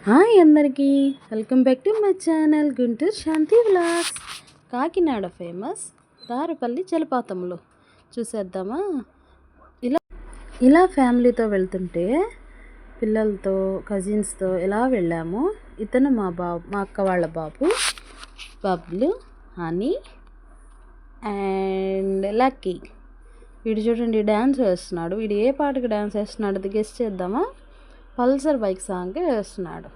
Hi అందరికీ, welcome back to my channel Guntur Shanti vlogs. Kakinada famous Darapalli జలపాతంలో చూసేద్దామా. ఇలా ఫ్యామిలీతో వెళ్తుంటే పిల్లలతో కజిన్స్తో ఇలా వెళ్ళాము. ఇతను మా అక్క వాళ్ళ బాబు బబ్లు, హనీ అండ్ లక్కీ. వీడు చూడండి డ్యాన్స్ వేస్తున్నాడు. వీడు ఏ పాటకి డ్యాన్స్ వేస్తున్నాడు అది గెస్ట్ చేద్దామా. పల్సర్ బైక్ సాంగ్కి వేస్తున్నాడు.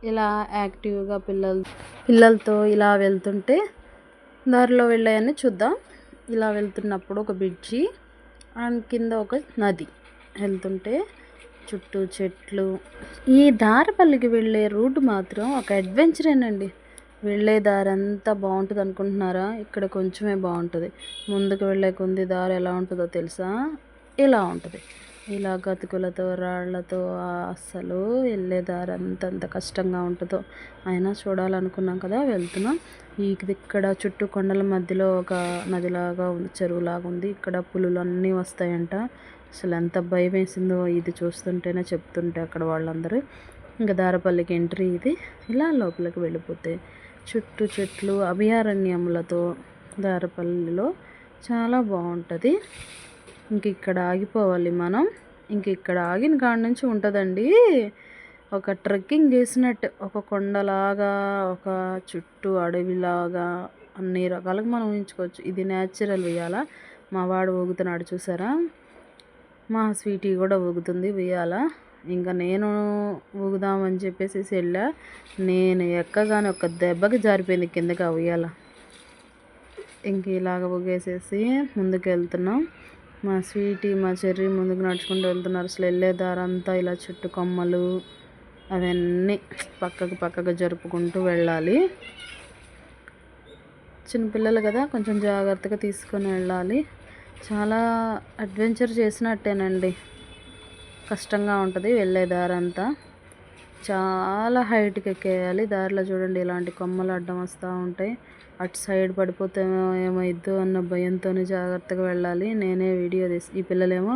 ఇలా యాక్టివ్గా పిల్లలతో ఇలా వెళ్తుంటే దారిలో వెళ్ళాయని చూద్దాం. ఇలా వెళ్తున్నప్పుడు ఒక బ్రిడ్జి అండ్ కింద ఒక నది వెళ్తుంటే చుట్టూ చెట్లు. ఈ దారపల్లికి వెళ్ళే రూట్ మాత్రం ఒక అడ్వెంచరేనండి. వెళ్ళే దారి అంతా బాగుంటుంది అనుకుంటున్నారా? ఇక్కడ కొంచెమే బాగుంటుంది. ముందుకు వెళ్ళే కొద్ది దారి ఎలా ఉంటుందో తెలుసా? ఇలా ఉంటుంది. ఇలా గతుకులతో రాళ్లతో అస్సలు వెళ్ళే దారి అంత కష్టంగా ఉంటుందో అయినా చూడాలనుకున్నాం కదా, వెళ్తున్నాం. ఇక్కడ చుట్టూ కొండల మధ్యలో ఒక నదిలాగా ఉంది, చెరువులాగా ఉంది. ఇక్కడ పులులు అన్నీ వస్తాయంట. అసలు ఎంత భయం వేసిందో ఇది చూస్తుంటేనే, చెప్తుంటే అక్కడ వాళ్ళందరూ. ఇంకా దారపల్లికి ఎంట్రీ ఇది. ఇలా లోపలికి వెళ్ళిపోతే చుట్టూ చెట్లు అభయారణ్యములతో దారపల్లిలో చాలా బాగుంటుంది. ఇక్కడ ఆగిపోవాలి మనం. ఇక్కడ ఆగిన కాడ నుంచి ఉంటుందండి ఒక ట్రెక్కింగ్ చేసినట్టు. ఒక కొండలాగా, ఒక చుట్టూ అడవిలాగా అన్ని రకాలుగా మనం ఊహించుకోవచ్చు. ఇది న్యాచురల్ ఉయ్యాల. మా వాడు ఊగుతున్నాడు చూసారా. మా స్వీటీ కూడా ఊగుతుంది ఉయ్యాల. ఇంకా నేను ఊగుదామని చెప్పేసి వెళ్ళా. నేను ఎక్కగానే ఒక దెబ్బకి జారిపోయింది కిందకి ఆ ఉయ్యాల. ఇలాగ ఊగేసేసి ముందుకు వెళ్తున్నాం. మా స్వీటీ మా చెర్రీ ముందుకు నడుచుకుంటూ వెళ్తున్నారు. అసలు వెళ్ళే దారంతా ఇలా చుట్టు కొమ్మలు అవన్నీ పక్కకు జరుపుకుంటూ వెళ్ళాలి. చిన్నపిల్లలు కదా, కొంచెం జాగ్రత్తగా తీసుకొని వెళ్ళాలి. చాలా అడ్వెంచర్ చేసినట్టేనండి. కష్టంగా ఉంటుంది వెళ్ళే దారంతా. చాలా హైట్కి ఎక్కేయాలి. దారిలో చూడండి ఇలాంటి కొమ్మలు అడ్డం వస్తూ ఉంటాయి. అటు సైడ్ పడిపోతే ఏమైద్దో అన్న భయంతోనే జాగ్రత్తగా వెళ్ళాలి. నేనే వీడియో తీసి, ఈ పిల్లలేమో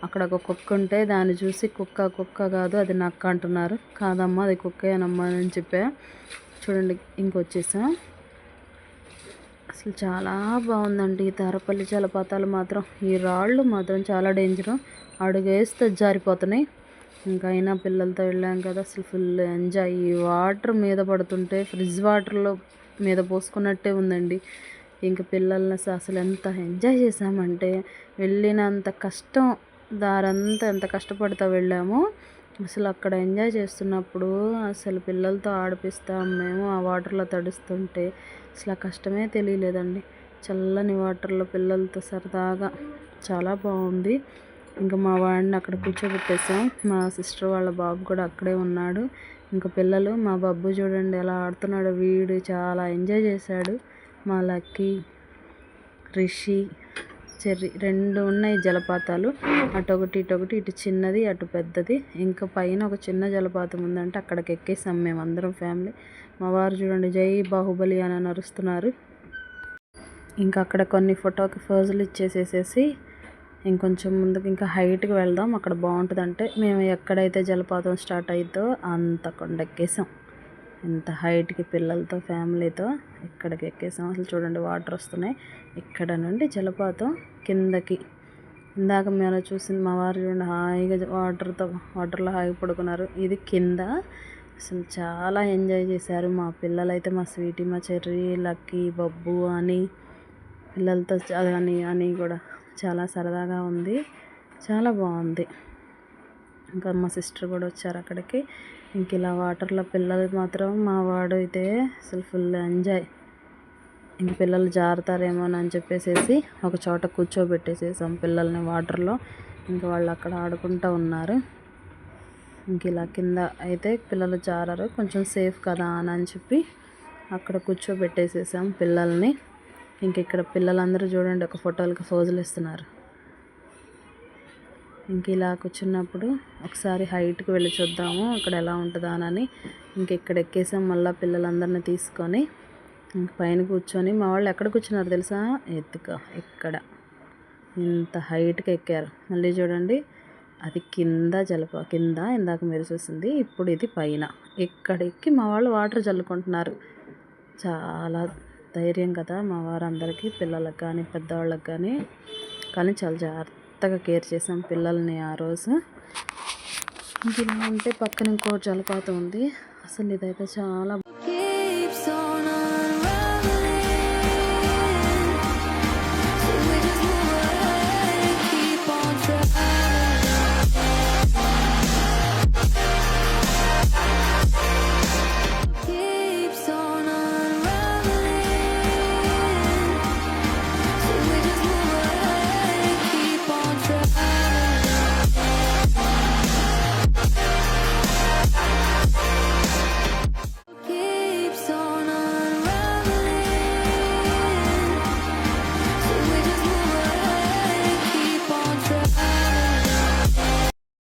అక్కడ ఒక కుక్క ఉంటే దాన్ని చూసి కుక్క కాదు అది నక్క అంటున్నారు. కాదమ్మా అది కుక్కేనమ్మా అని చెప్పా. చూడండి ఇంకొచ్చేసాం. అసలు చాలా బాగుందండి ఈ దారపల్లి జలపాతాలు మాత్రం. ఈ రాళ్ళు మాత్రం చాలా డేంజరు. అడుగేస్తే జారిపోతున్నాయి. అయినా పిల్లలతో వెళ్ళాం కదా, అసలు ఫుల్ ఎంజాయ్. ఈ వాటర్ మీద పడుతుంటే ఫ్రిడ్జ్ వాటర్లో మీద పోసుకున్నట్టే ఉందండి. పిల్లల్ని అసలు ఎంత ఎంజాయ్ చేసామంటే, వెళ్ళినంత కష్టం దారంతా ఎంత కష్టపడుతూ వెళ్ళామో. అసలు అక్కడ ఎంజాయ్ చేస్తున్నప్పుడు అసలు పిల్లలతో ఆడిపిస్తాం మేము. ఆ వాటర్లో తడుస్తుంటే అసలు ఆ కష్టమే తెలియలేదండి. చల్లని వాటర్లో పిల్లలతో సరదాగా చాలా బాగుంది. మా వాడిని అక్కడ కూర్చోబెట్టేసాం. మా సిస్టర్ వాళ్ళ బాబు కూడా అక్కడే ఉన్నాడు. పిల్లలు, మా బాబు చూడండి ఎలా ఆడుతున్నాడు. వీడు చాలా ఎంజాయ్ చేశాడు. మా లక్కీ, రిషి, చెర్రీ 2 ఉన్నాయి జలపాతాలు. అటొకటి ఇటొకటి, ఇటు చిన్నది అటు పెద్దది. పైన ఒక చిన్న జలపాతం ఉందంటే అక్కడికి ఎక్కేసాం మేము అందరం ఫ్యామిలీ. మా వారు చూడండి జై బాహుబలి అని నరుస్తున్నారు. అక్కడ కొన్ని ఫోటోకి ఫోజులు ఇచ్చేసేసి ఇంకొంచెం ముందుకు హైట్కి వెళ్దాం, అక్కడ బాగుంటుందంటే మేము ఎక్కడైతే జలపాతం స్టార్ట్ అయిద్దో అంత కొండెక్కేసాం. ఇంత హైట్కి పిల్లలతో ఫ్యామిలీతో ఇక్కడికి ఎక్కేసాం. అసలు చూడండి వాటర్ వస్తున్నాయి. ఇక్కడ నుండి జలపాతం కిందకి. ఇందాక మేము చూసింది మా వారు చూడండి హాయిగా వాటర్లో హాయిగా పడుకున్నారు. ఇది కింద. అసలు చాలా ఎంజాయ్ చేశారు మా పిల్లలైతే. మా స్వీటీ, మా చెర్రీ, లక్కీ, బబ్బు అని పిల్లలతో అని కూడా చాలా సరదాగా ఉంది. చాలా బాగుంది. మా సిస్టర్ కూడా వచ్చారు అక్కడికి. ఇలా వాటర్లో పిల్లలు మాత్రం మా వాడు అయితే అసలు ఫుల్ ఎంజాయ్. పిల్లలు జారుతారేమోనని చెప్పేసి ఒక చోట కూర్చోబెట్టేసేసాం పిల్లల్ని వాటర్లో. వాళ్ళు అక్కడ ఆడుకుంటూ ఉన్నారు. ఇలా కింద అయితే పిల్లలు జారరు, కొంచెం సేఫ్ కదా అని చెప్పి అక్కడ కూర్చోబెట్టేసేసాం పిల్లల్ని. ఇక్కడ పిల్లలందరూ చూడండి ఒక ఫోటోలకి ఫోజులు ఇస్తున్నారు. ఇలా కూర్చున్నప్పుడు ఒకసారి హైట్కి వెళ్ళి చూద్దాము అక్కడ ఎలా ఉంటుందా అని. ఇక్కడ ఎక్కేసాం. మళ్ళీ పిల్లలందరినీ తీసుకొని పైన కూర్చొని, మా వాళ్ళు ఎక్కడ కూర్చున్నారు తెలుసా? ఇక్కడ ఇంత హైట్కి ఎక్కారు. మళ్ళీ చూడండి అది కింద ఇందాక మీరు చూసింది. ఇప్పుడు ఇది పైన. ఇక్కడెక్కి మా వాళ్ళు వాటర్ చల్లుకుంటున్నారు. చాలా ధైర్యం కదా మా వారందరికీ, పిల్లలకు కానీ పెద్దవాళ్ళకి కానీ చాలా జాగ్రత్తగా కేర్ చేసాం పిల్లల్ని ఆ రోజు. ఇలా ఉంటే పక్కన ఇంకో జలపాతం ఉంది. అసలు ఇదైతే చాలా